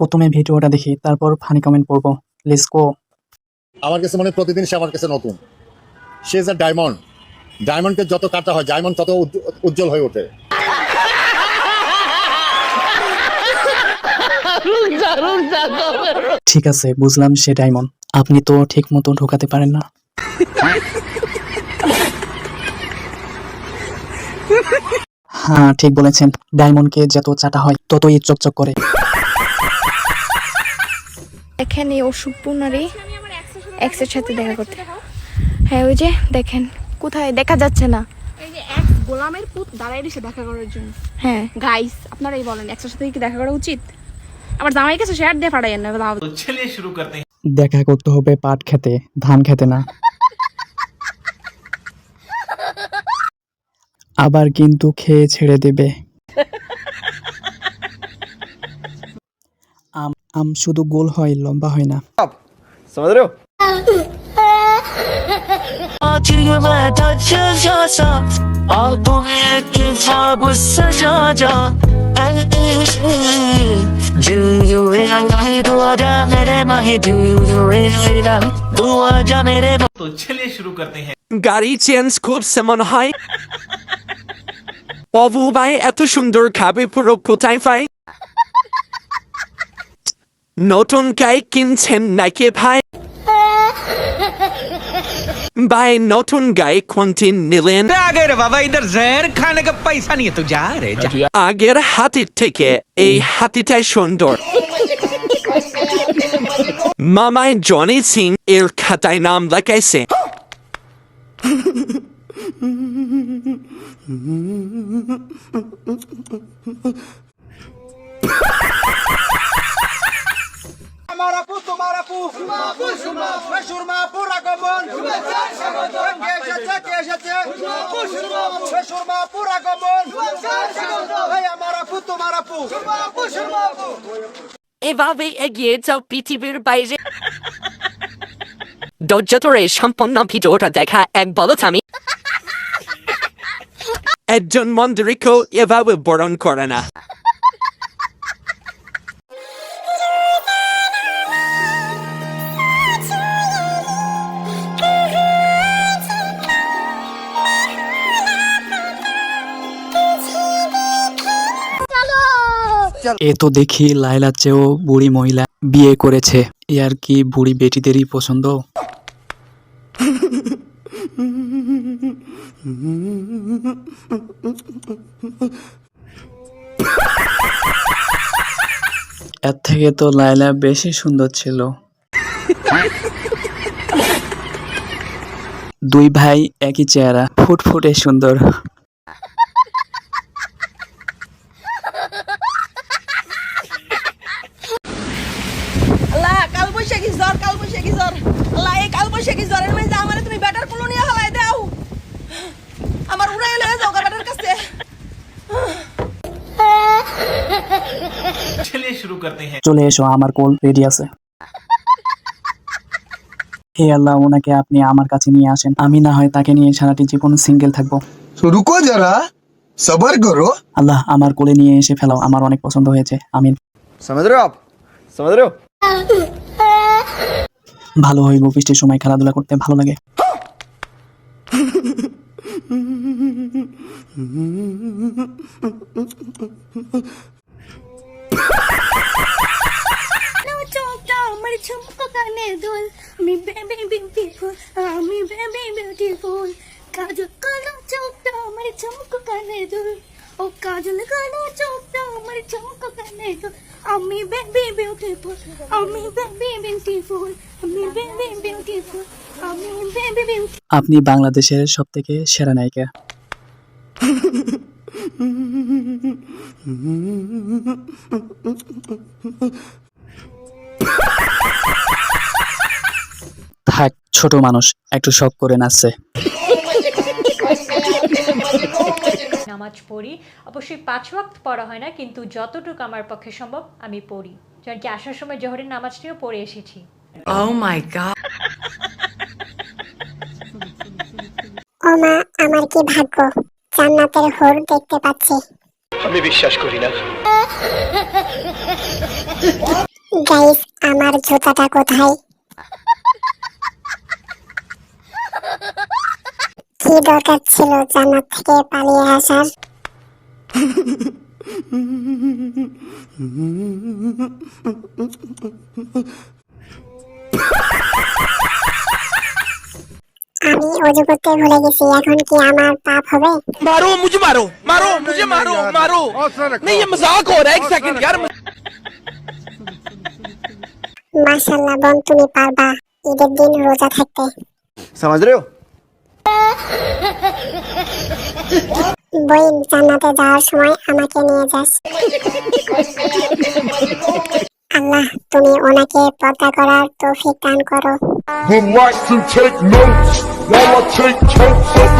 প্রথমে ভিডিওটা দেখি, তারপর ফানি কমেন্ট পড়বো। Let's go. আমার কাছে মনে হয় প্রতিদিন সে আমার কাছে নতুন। সে ইজ আ ডায়মন্ড। ডায়মন্ডকে যত কাটা হয় ডায়মন্ড তত উজ্জ্বল হয়ে ওঠে। ঠিক আছে, বুঝলাম সে ডায়মন্ড। আপনি তো ঠিক মতো ঢোকাতে পারেন না। হ্যাঁ, ঠিক বলেছেন। ডায়মন্ডকে যত চাটা হয় ততই চকচক করে। এখানে অসুখ পুনারে এক্সের সাথে দেখা করতে। হ্যাঁ, ওই যে দেখেন, কোথায় দেখা যাচ্ছে না। এই যে এক্স গোলামের পুত দাঁড়ায় রয়েছে দেখা করার জন্য। হ্যাঁ গাইস, আপনারাই বলেন এক্সের সাথে কি দেখা করা উচিত? আবার জামাই কাছে শেয়ার দিয়ে ফাটাইয়েন না। तो चलिए शुरू करते हैं। দেখা করতে হবে পাট খেতে, ধান খেতে না। আবার কিন্তু খেয়ে ছেড়ে দেবে। আম শুধু গোল হয়, লম্বা হয় না। समझ रहे हो? तो चलिए शुरू करते हैं। গাড়ি চেঞ্জ করছে মনে হয়। বাবু ভাই এত সুন্দর খাবে পুরো কোথায় পাই? নতুন গাড়ি কিনছেন নাকি ভাই? ভাই নতুন গাড়ি কোনটি নিলেন? आगे रे बाबा, इधर जहर खाने का पैसा नहीं है तो जा रे जा। আগের হাতির থেকে এই হাতিটাই সুন্দর। মামাই জনি সিং এর খাতায় নাম লেখাইছে। এভাবে এগিয়ে যাও পৃথিবীর বাইরে। ধৈর্য ধরে সম্পূর্ণ ভিডিওটা দেখা এক বলত আমি। একজন মন্দিরিকেও এভাবে বরণ করে না। এ তো দেখি লাইলার চেয়েও বুড়ি মহিলা বিয়ে করেছে। এ আর কি বুড়ি বেটিদেরই পছন্দ। এর থেকে তো লাইলা বেশি সুন্দর ছিল। দুই ভাই একই চেহারা, ফুটফুটে সুন্দর। আল্লাহ, কাল বৈশাখী জ্বর, কাল বৈশাখী জ্বর। আল্লাহ, এই কাল বৈশাখী জ্বরের মধ্যে আমারে তুমি ব্যাটার কুলো নিয়ে হলাই দাও। আমার উড়াই লয়ে যাও ব্যাটার কাছে। चलिए शुरू करते हैं। চলে এসো, আমার কোল রেডি আছে। হে আল্লাহ, ওনাকে আপনি আমার কাছে নিয়ে আসেন। আমি না হয় তাকে নিয়ে সারাটি জীবন সিঙ্গেল থাকবো। तो रुको जरा, सबर करो। আল্লাহ, আমার কোলে নিয়ে এসে ফেলাও। আমার অনেক পছন্দ হয়েছে। আমিন। समझ रहे हो आप? समझ रहे हो? ভালো হইব, বৃষ্টির সময় খেলাধুলা করতে ভালো লাগে। কাজল কালো চোখটা আমার চমক কানে দুল, আমি বেবি বিউটিফুল, আমি বেবি বিউটিফুল, আমি বেবি বিউটিফুল, আমি বেবি বিউটিফুল। আপনি বাংলাদেশের সব থেকে সেরা নায়িকা। থাক, ছোট মানুষ একটু শখ করে নাচছে। নামাজ পড়ি, অবশ্যই 5 ওয়াক্ত পড়া হয় না, কিন্তু যতটুকু আমার পক্ষে সম্ভব আমি পড়ি। যেমন কি আসার সময় জোহরের নামাজটিও পড়ে এসেছি। Oh my god. ও মা, আমার কি ভাগ্য, জান্নাতের হুর দেখতে পাচ্ছি। আমি বিশ্বাস করি না। গাইস আমার জুতাটা কোথায়? কি দরকার ছিল জান্নাত থেকে পালিয়ে আসার? আমি অজু করতে ভুলে গেছি, এখন কি আমার পাপ হবে? मारो मुझे मारो मारो मुझे मारो मारो नहीं ये मजाक हो रहा है एक सेकंड यार মাশাআল্লাহ বোন, তুমি পারবা ঈদের দিন রোজা থাকতে। समझ रहे हो? বইন জান্নাতে যাওয়ার সময় আমাকে নিয়ে যাস। আল্লাহ তুমি ওনাকে পর্দা করার তৌফিক দান করো। Relax and take notes while I take totes of